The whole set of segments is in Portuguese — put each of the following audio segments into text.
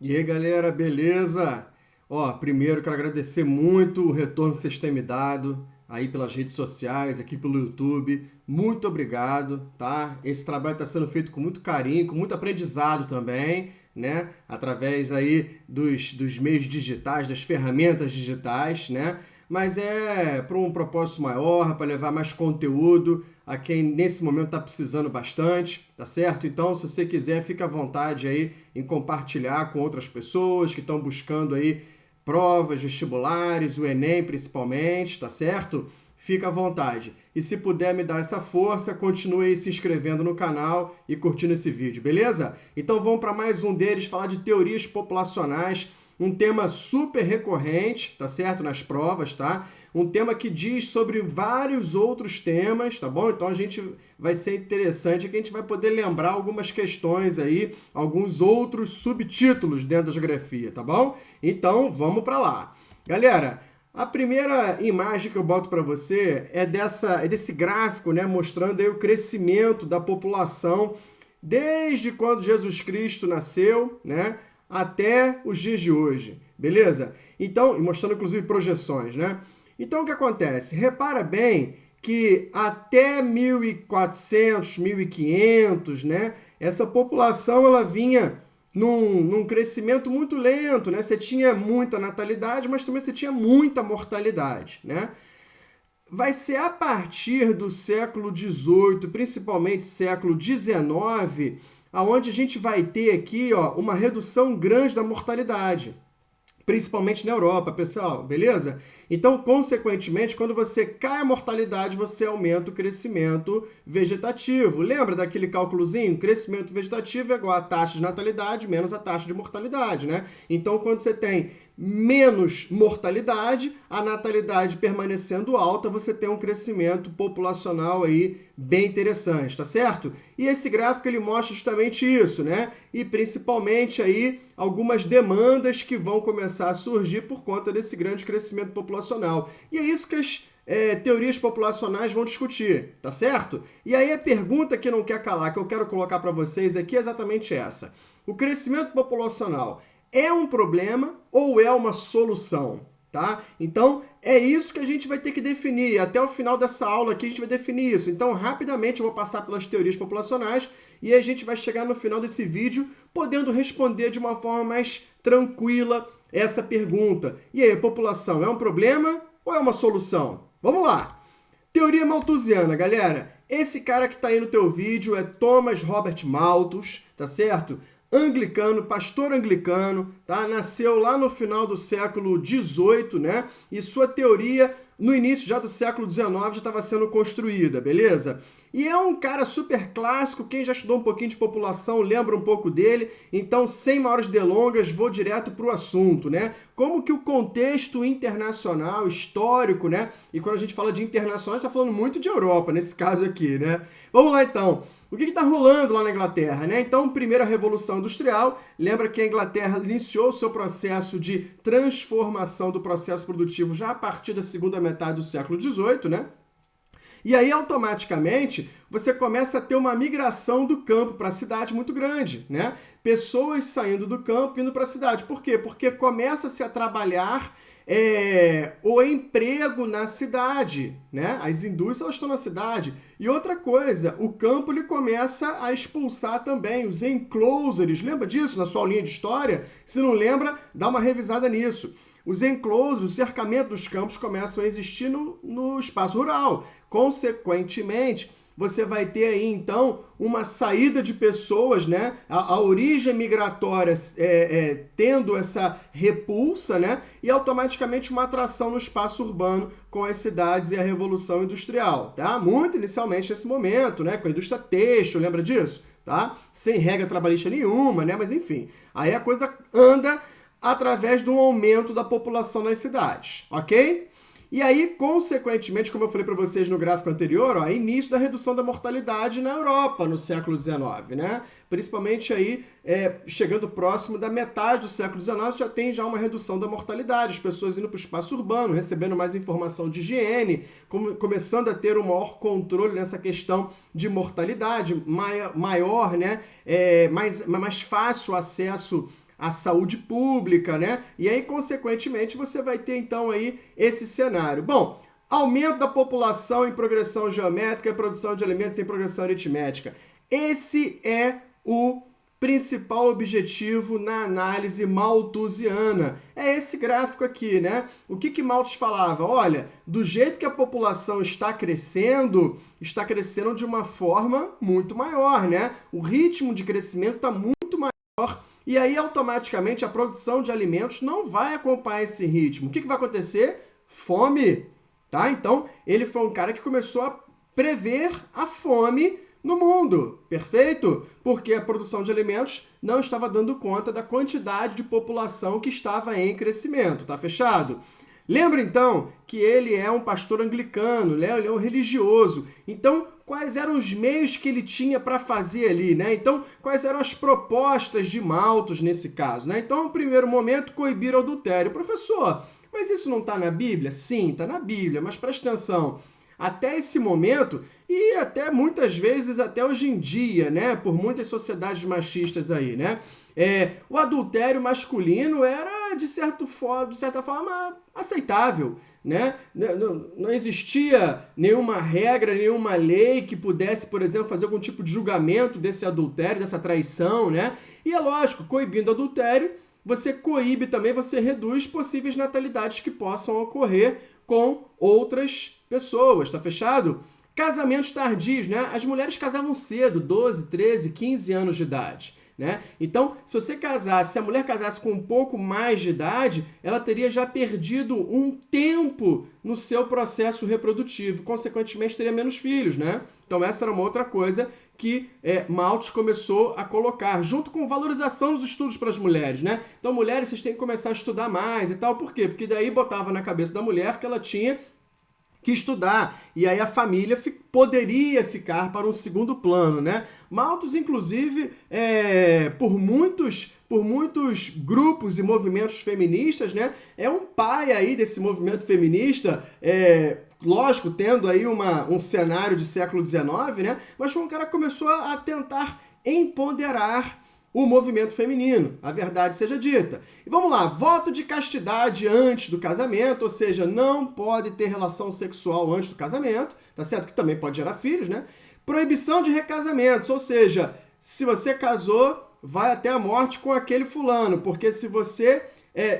E aí, galera, beleza? Ó, primeiro quero agradecer muito o retorno que vocês têm me dado aí pelas redes sociais, aqui pelo YouTube. Muito obrigado, tá? Esse trabalho está sendo feito com muito carinho, com muito aprendizado também, né? Através aí dos meios digitais, das ferramentas digitais, né? Mas é para um propósito maior, para levar mais conteúdo a quem nesse momento está precisando bastante, tá certo? Então, se você quiser, fica à vontade aí em compartilhar com outras pessoas que estão buscando aí provas, vestibulares, o Enem principalmente, tá certo? Fica à vontade. E se puder me dar essa força, continue aí se inscrevendo no canal e curtindo esse vídeo, beleza? Então vamos para mais um deles, falar de teorias populacionais, um tema super recorrente, tá certo? Nas provas, tá? Um tema que diz sobre vários outros temas, tá bom? Então a gente vai ser interessante que a gente vai poder lembrar algumas questões aí, alguns outros subtítulos dentro da geografia, tá bom? Então vamos para lá. Galera, a primeira imagem que eu boto para você é desse gráfico, né, mostrando aí o crescimento da população desde quando Jesus Cristo nasceu, né, até os dias de hoje, beleza? Então, e mostrando inclusive projeções, né? Então o que acontece? Repara bem que até 1400, 1500, né, essa população ela vinha num crescimento muito lento, né? Você tinha muita natalidade, mas também você tinha muita mortalidade, né? Vai ser a partir do século XVIII, principalmente século XIX, aonde a gente vai ter aqui, ó, uma redução grande da mortalidade, principalmente na Europa, pessoal, beleza? Então, consequentemente, quando você cai a mortalidade, você aumenta o crescimento vegetativo. Lembra daquele cálculozinho? Crescimento vegetativo é igual a taxa de natalidade menos a taxa de mortalidade, né? Então, quando você tem menos mortalidade, a natalidade permanecendo alta, você tem um crescimento populacional aí bem interessante, tá certo? E esse gráfico ele mostra justamente isso, né? E principalmente aí algumas demandas que vão começar a surgir por conta desse grande crescimento populacional. E é isso que as teorias populacionais vão discutir, tá certo? E aí a pergunta que não quer calar, que eu quero colocar para vocês aqui é exatamente essa. O crescimento populacional é um problema ou é uma solução? Tá? Então, é isso que a gente vai ter que definir. Até o final dessa aula aqui a gente vai definir isso. Então, rapidamente eu vou passar pelas teorias populacionais e a gente vai chegar no final desse vídeo podendo responder de uma forma mais tranquila essa pergunta. E aí, população é um problema ou é uma solução? Vamos lá! Teoria malthusiana, galera. Esse cara que está aí no teu vídeo é Thomas Robert Malthus, tá certo? Anglicano, pastor anglicano, tá? Nasceu lá no final do século XVIII, né? E sua teoria, no início já do século XIX, já estava sendo construída, beleza? E é um cara super clássico, quem já estudou um pouquinho de população lembra um pouco dele, então sem maiores delongas, vou direto para o assunto, né? Como que o contexto internacional, histórico, né? E quando a gente fala de internacional, a gente está falando muito de Europa, nesse caso aqui, né? Vamos lá então. O que está rolando lá na Inglaterra, né? Então, primeira Revolução Industrial, lembra que a Inglaterra iniciou o seu processo de transformação do processo produtivo já a partir da segunda metade do século XVIII, né? E aí, automaticamente, você começa a ter uma migração do campo para a cidade muito grande, né? Pessoas saindo do campo e indo para a cidade. Por quê? Porque começa-se a trabalhar o emprego na cidade, né? As indústrias elas estão na cidade. E outra coisa, o campo ele começa a expulsar também os enclosures. Lembra disso na sua aulinha de história? Se não lembra, dá uma revisada nisso. Os enclosures, o cercamento dos campos começam a existir no espaço rural. Consequentemente, você vai ter aí, então, uma saída de pessoas, né? A origem migratória tendo essa repulsa, né? E automaticamente uma atração no espaço urbano com as cidades e a Revolução Industrial, tá? Muito inicialmente nesse momento, né? Com a indústria têxtil, lembra disso? Tá? Sem regra trabalhista nenhuma, né? Mas enfim, aí a coisa anda através de um aumento da população nas cidades, ok? E aí, consequentemente, como eu falei para vocês no gráfico anterior, ó, início da redução da mortalidade na Europa no século XIX, né? Principalmente aí, chegando próximo da metade do século XIX, já tem já uma redução da mortalidade, as pessoas indo para o espaço urbano, recebendo mais informação de higiene, começando a ter um maior controle nessa questão de mortalidade, maior, né? Mais fácil acesso a saúde pública, né? E aí, consequentemente, você vai ter, então, aí esse cenário. Bom, aumento da população em progressão geométrica e produção de alimentos em progressão aritmética. Esse é o principal objetivo na análise malthusiana. É esse gráfico aqui, né? O que Malthus falava? Olha, do jeito que a população está crescendo de uma forma muito maior, né? O ritmo de crescimento está muito maior e aí automaticamente a produção de alimentos não vai acompanhar esse ritmo. O que vai acontecer? Fome, tá? Então, ele foi um cara que começou a prever a fome no mundo, perfeito? Porque a produção de alimentos não estava dando conta da quantidade de população que estava em crescimento, tá fechado? Lembra então que ele é um pastor anglicano, né? Ele é um religioso. Então, quais eram os meios que ele tinha para fazer ali, né? Então, quais eram as propostas de Malthus nesse caso, né? Então, no primeiro momento, coibir o adultério. Professor, mas isso não está na Bíblia? Sim, está na Bíblia, mas presta atenção. Até esse momento, e até muitas vezes até hoje em dia, né, por muitas sociedades machistas aí, né, o adultério masculino era, de certa forma, aceitável, né? Não existia nenhuma regra, nenhuma lei que pudesse, por exemplo, fazer algum tipo de julgamento desse adultério, dessa traição, né? E é lógico, coibindo o adultério, você coíbe também, você reduz possíveis natalidades que possam ocorrer com outras pessoas, tá fechado? Casamentos tardios, né? As mulheres casavam cedo, 12, 13, 15 anos de idade, né? Então, se a mulher casasse com um pouco mais de idade, ela teria já perdido um tempo no seu processo reprodutivo, consequentemente teria menos filhos, né? Então essa era uma outra coisa que Malthus começou a colocar, junto com valorização dos estudos para as mulheres, né? Então, mulheres, vocês têm que começar a estudar mais e tal, por quê? Porque daí botava na cabeça da mulher que ela tinha que estudar, e aí a família poderia ficar para um segundo plano, né? Malthus, inclusive, por muitos grupos e movimentos feministas, né? É um pai aí desse movimento feminista, lógico, tendo aí um cenário de século XIX, né? Mas foi um cara que começou a tentar empoderar o movimento feminino, a verdade seja dita. E vamos lá, voto de castidade antes do casamento, ou seja, não pode ter relação sexual antes do casamento, tá certo? Que também pode gerar filhos, né? Proibição de recasamentos, ou seja, se você casou, vai até a morte com aquele fulano, porque se você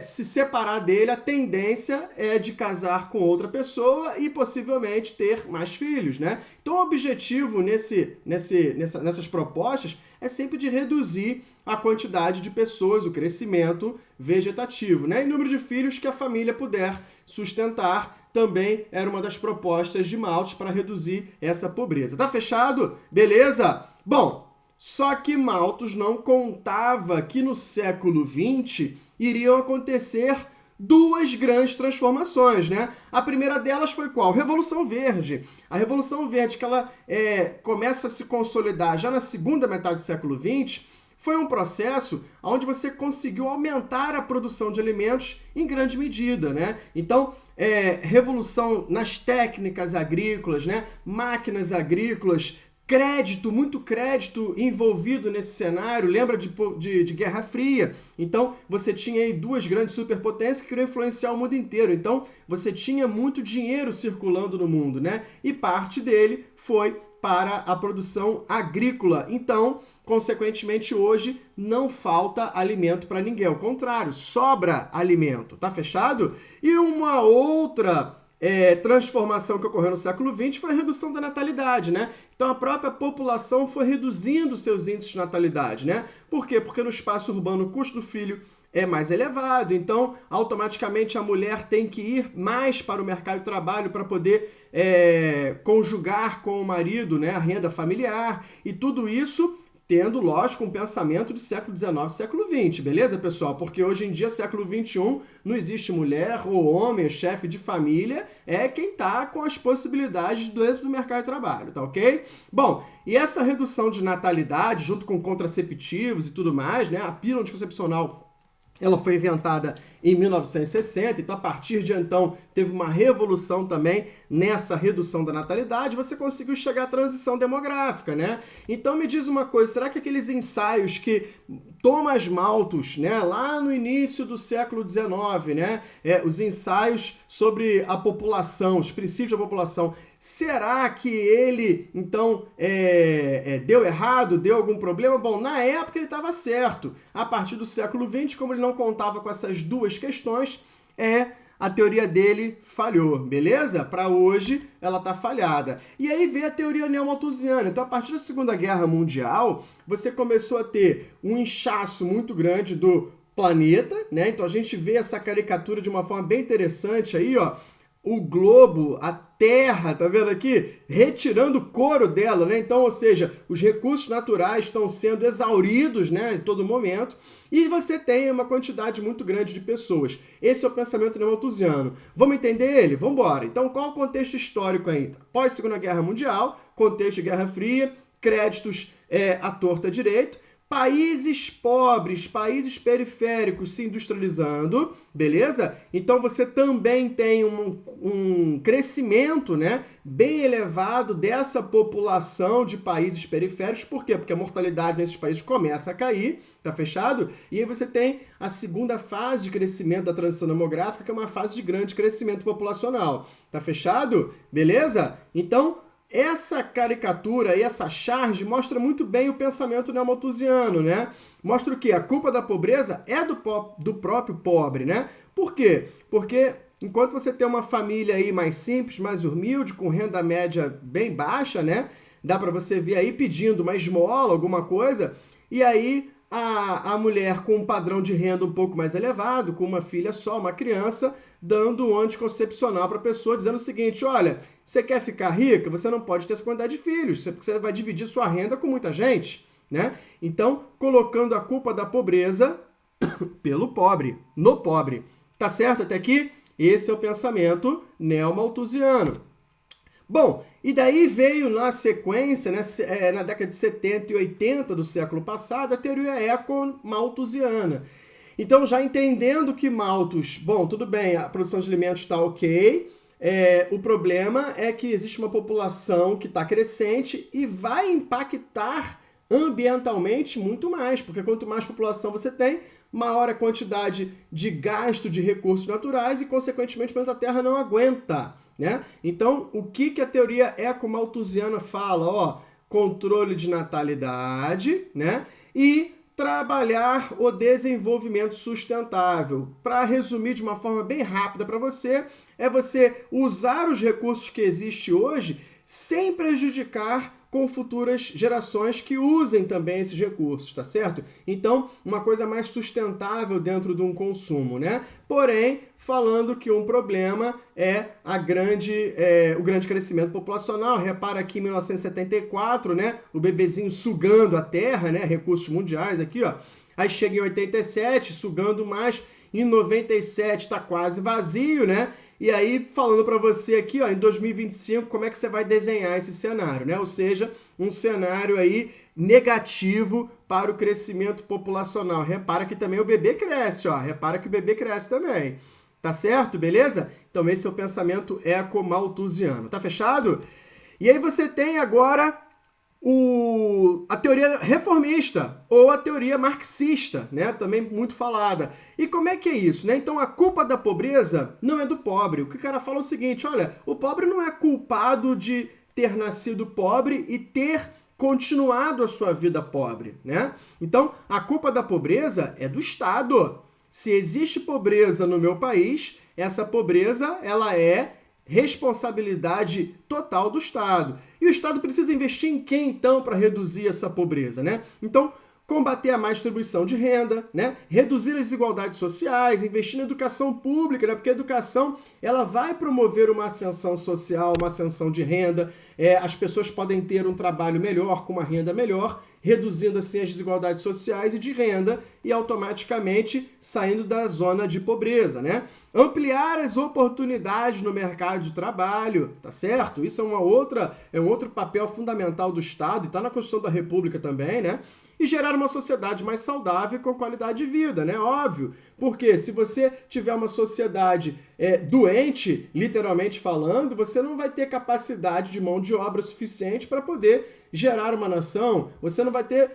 se separar dele, a tendência é de casar com outra pessoa e possivelmente ter mais filhos, né? Então o objetivo nessas propostas é sempre de reduzir a quantidade de pessoas, o crescimento vegetativo, né? E número de filhos que a família puder sustentar também era uma das propostas de Malthus para reduzir essa pobreza. Tá fechado? Beleza? Bom, só que Malthus não contava que no século XX iriam acontecer duas grandes transformações, né? A primeira delas foi qual? Revolução Verde. A Revolução Verde, que ela começa a se consolidar já na segunda metade do século XX, foi um processo onde você conseguiu aumentar a produção de alimentos em grande medida, né? Então, revolução nas técnicas agrícolas, né? Máquinas agrícolas, muito crédito envolvido nesse cenário, lembra de Guerra Fria. Então, você tinha aí duas grandes superpotências que queriam influenciar o mundo inteiro. Então, você tinha muito dinheiro circulando no mundo, né? E parte dele foi para a produção agrícola. Então, consequentemente, hoje não falta alimento para ninguém. Ao contrário, sobra alimento. Tá fechado? E uma outra transformação que ocorreu no século XX foi a redução da natalidade, né? Então a própria população foi reduzindo seus índices de natalidade, né? Por quê? Porque no espaço urbano o custo do filho é mais elevado, então automaticamente a mulher tem que ir mais para o mercado de trabalho para poder conjugar com o marido, né, a renda familiar, e tudo isso tendo, lógico, um pensamento do século XIX, século XX, beleza, pessoal? Porque hoje em dia, século XXI, não existe mulher ou homem, chefe de família, é quem está com as possibilidades dentro do mercado de trabalho, tá ok? Bom, e essa redução de natalidade, junto com contraceptivos e tudo mais, né, a pílula anticoncepcional Ela foi inventada em 1960, então a partir de então teve uma revolução também nessa redução da natalidade, você conseguiu chegar à transição demográfica, né? Então me diz uma coisa, será que aqueles ensaios que Thomas Malthus, né, lá no início do século XIX, né, os ensaios sobre a população, os princípios da população, será que ele, então, deu errado, deu algum problema? Bom, na época ele estava certo. A partir do século XX, como ele não contava com essas duas questões, a teoria dele falhou, beleza? Para hoje, ela está falhada. E aí veio a teoria neomalthusiana. Então, a partir da Segunda Guerra Mundial, você começou a ter um inchaço muito grande do planeta, né? Então, a gente vê essa caricatura de uma forma bem interessante aí, ó. O globo, a Terra, tá vendo aqui? Retirando o couro dela, né? Então, ou seja, os recursos naturais estão sendo exauridos, né, em todo momento, e você tem uma quantidade muito grande de pessoas. Esse é o pensamento neomalthusiano. Vamos entender ele? Vamos embora. Então, qual o contexto histórico ainda? Pós-Segunda Guerra Mundial, contexto de Guerra Fria, créditos à torta direito, países pobres, países periféricos se industrializando, beleza? Então você também tem um crescimento, né, bem elevado dessa população de países periféricos. Por quê? Porque a mortalidade nesses países começa a cair, tá fechado? E aí você tem a segunda fase de crescimento da transição demográfica, que é uma fase de grande crescimento populacional. Tá fechado? Beleza? Então, essa caricatura e essa charge mostra muito bem o pensamento neomalthusiano, né? Mostra o quê? A culpa da pobreza é do próprio pobre, né? Por quê? Porque enquanto você tem uma família aí mais simples, mais humilde, com renda média bem baixa, né? Dá para você ver aí pedindo uma esmola, alguma coisa, e aí a mulher com um padrão de renda um pouco mais elevado, com uma filha só, uma criança, dando um anticoncepcional para a pessoa, dizendo o seguinte, olha, você quer ficar rica? Você não pode ter essa quantidade de filhos, porque você vai dividir sua renda com muita gente, né? Então, colocando a culpa da pobreza pelo pobre, no pobre. Tá certo até aqui? Esse é o pensamento neomalthusiano. Bom, e daí veio na sequência, né, na década de 70 e 80 do século passado, a teoria eco-malthusiana. Então, já entendendo que Malthus, bom, tudo bem, a produção de alimentos está ok, o problema é que existe uma população que está crescente e vai impactar ambientalmente muito mais, porque quanto mais população você tem, maior a quantidade de gasto de recursos naturais e, consequentemente, o planeta Terra não aguenta, né? Então, o que a teoria eco-malthusiana fala? Ó, controle de natalidade, né? E trabalhar o desenvolvimento sustentável. Para resumir de uma forma bem rápida para você, é você usar os recursos que existem hoje sem prejudicar com futuras gerações que usem também esses recursos, tá certo? Então, uma coisa mais sustentável dentro de um consumo, né? Porém, falando que um problema é o grande crescimento populacional. Repara aqui em 1974, né? O bebezinho sugando a terra, né? Recursos mundiais aqui, ó. Aí chega em 87, sugando mais. Em 97 está quase vazio, né? E aí, falando para você aqui, ó, em 2025, como é que você vai desenhar esse cenário, né? Ou seja, um cenário aí negativo para o crescimento populacional. Repara que também o bebê cresce, ó. Repara que o bebê cresce também. Tá certo? Beleza? Então esse é o pensamento eco-malthusiano. Tá fechado? E aí você tem agora a teoria reformista ou a teoria marxista, né? Também muito falada. E como é que é isso, né? Então a culpa da pobreza não é do pobre. O que o cara fala é o seguinte, olha, o pobre não é culpado de ter nascido pobre e ter continuado a sua vida pobre, né? Então a culpa da pobreza é do Estado. Se existe pobreza no meu país, essa pobreza ela é responsabilidade total do Estado. E o Estado precisa investir em quem, então, para reduzir essa pobreza, né? Então, combater a má distribuição de renda, né? Reduzir as desigualdades sociais, investir na educação pública, né? Porque a educação ela vai promover uma ascensão social, uma ascensão de renda, as pessoas podem ter um trabalho melhor, com uma renda melhor, reduzindo assim as desigualdades sociais e de renda e automaticamente saindo da zona de pobreza, né? Ampliar as oportunidades no mercado de trabalho, tá certo? Isso é um outro papel fundamental do Estado e está na Constituição da República também, né? E gerar uma sociedade mais saudável e com qualidade de vida, né? Óbvio, porque se você tiver uma sociedade doente, literalmente falando, você não vai ter capacidade de mão de obra suficiente para poder gerar uma nação, você não vai ter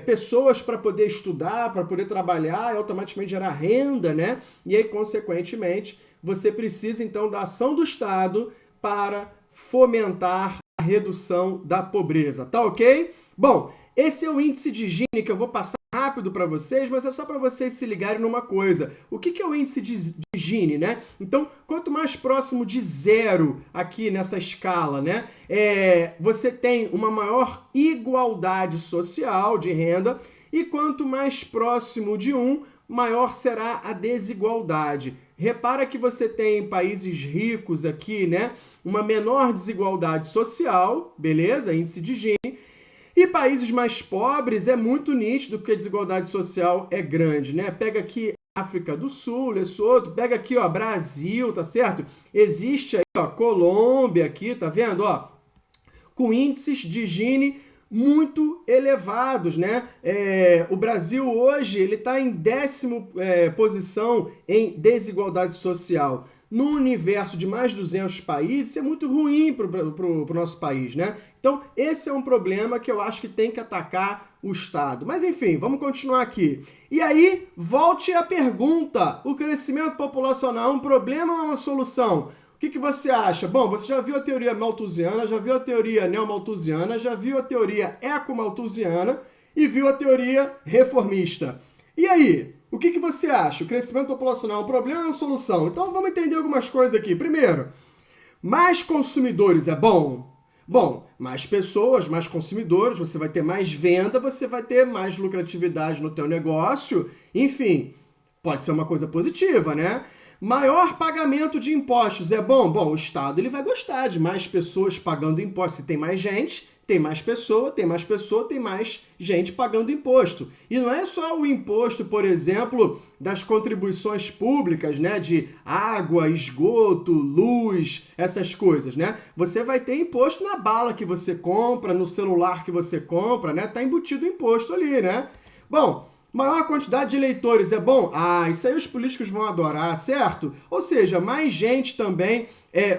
pessoas para poder estudar, para poder trabalhar e automaticamente gerar renda, né? E aí, consequentemente, você precisa, então, da ação do Estado para fomentar a redução da pobreza, tá ok? Bom, esse é o índice de Gini que eu vou passar rápido para vocês, mas é só para vocês se ligarem numa coisa. O que é o índice de Gini, né? Então, quanto mais próximo de zero aqui nessa escala, né, você tem uma maior igualdade social de renda, e quanto mais próximo de 1, maior será a desigualdade. Repara que você tem em países ricos aqui, né, uma menor desigualdade social, beleza? Índice de Gini. E países mais pobres é muito nítido porque a desigualdade social é grande, né? Pega aqui África do Sul, Lesoto, pega aqui, ó, Brasil, tá certo? Existe aí, ó, Colômbia aqui, tá vendo, ó? Com índices de Gini muito elevados, né? O Brasil hoje, ele tá em 10ª posição em desigualdade social. No universo de mais de 200 países, isso é muito ruim para o nosso país, né? Então, esse é um problema que eu acho que tem que atacar o Estado. Mas, enfim, vamos continuar aqui. E aí, volte à pergunta. O crescimento populacional é um problema ou é uma solução? O que você acha? Bom, você já viu a teoria malthusiana, já viu a teoria neomalthusiana, já viu a teoria ecomalthusiana e viu a teoria reformista. E aí? O que você acha? O crescimento populacional é um problema ou é uma solução? Então vamos entender algumas coisas aqui. Primeiro, mais consumidores é bom? Bom, mais pessoas, mais consumidores, você vai ter mais venda, você vai ter mais lucratividade no teu negócio. Enfim, pode ser uma coisa positiva, né? Maior pagamento de impostos é bom? Bom, o Estado ele vai gostar de mais pessoas pagando impostos. Se tem mais gente, tem mais pessoa, tem mais pessoa, tem mais gente pagando imposto. E não é só o imposto, por exemplo, das contribuições públicas, né, de água, esgoto, luz, essas coisas, né? Você vai ter imposto na bala que você compra, no celular que você compra, né? Tá embutido imposto ali, né? Bom, maior quantidade de eleitores é bom? Ah, isso aí os políticos vão adorar, certo? Ou seja, mais gente também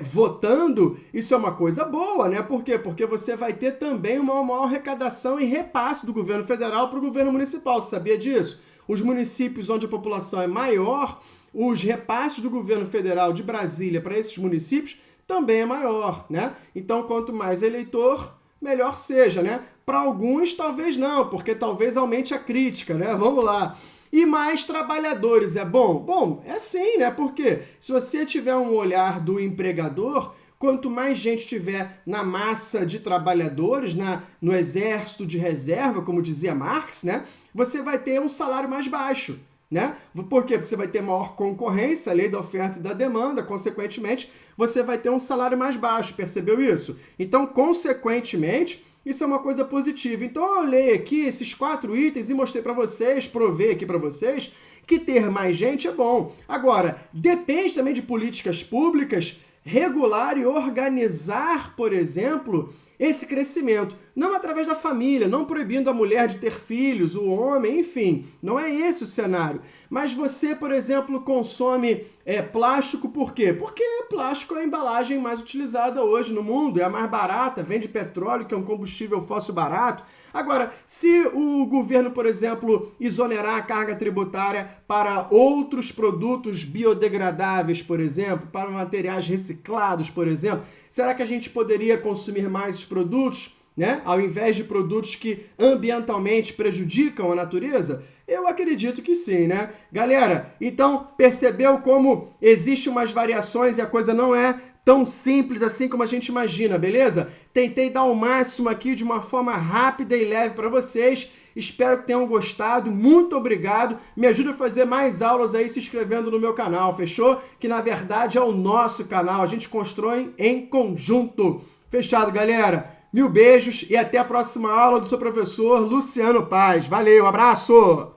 votando, isso é uma coisa boa, né? Por quê? Porque você vai ter também uma maior arrecadação e repasse do governo federal para o governo municipal. Você sabia disso? Os municípios onde a população é maior, os repasses do governo federal de Brasília para esses municípios também é maior, né? Então, quanto mais eleitor, melhor seja, né? Para alguns, talvez não, porque talvez aumente a crítica, né? Vamos lá. E mais trabalhadores é bom? Bom, é sim, né? Porque se você tiver um olhar do empregador, quanto mais gente tiver na massa de trabalhadores, no exército de reserva, como dizia Marx, né? Você vai ter um salário mais baixo, né? Por quê? Porque você vai ter maior concorrência, a lei da oferta e da demanda, consequentemente, você vai ter um salário mais baixo, percebeu isso? Então, consequentemente, isso é uma coisa positiva. Então eu olhei aqui esses 4 itens e mostrei para vocês, provei aqui para vocês, que ter mais gente é bom. Agora, depende também de políticas públicas regular e organizar, por exemplo, esse crescimento. Não através da família, não proibindo a mulher de ter filhos, o homem, enfim. Não é esse o cenário. Mas você, por exemplo, consome plástico por quê? Porque plástico é a embalagem mais utilizada hoje no mundo, é a mais barata, vem de petróleo, que é um combustível fóssil barato. Agora, se o governo, por exemplo, exonerar a carga tributária para outros produtos biodegradáveis, por exemplo, para materiais reciclados, por exemplo, será que a gente poderia consumir mais esses produtos, né? Ao invés de produtos que ambientalmente prejudicam a natureza? Eu acredito que sim, né? Galera, então percebeu como existem umas variações e a coisa não é tão simples assim como a gente imagina, beleza? Tentei dar o máximo aqui de uma forma rápida e leve para vocês. Espero que tenham gostado. Muito obrigado. Me ajuda a fazer mais aulas aí se inscrevendo no meu canal, fechou? Que na verdade é o nosso canal. A gente constrói em conjunto. Fechado, galera. Mil beijos e até a próxima aula do seu professor Luciano Paz. Valeu, abraço!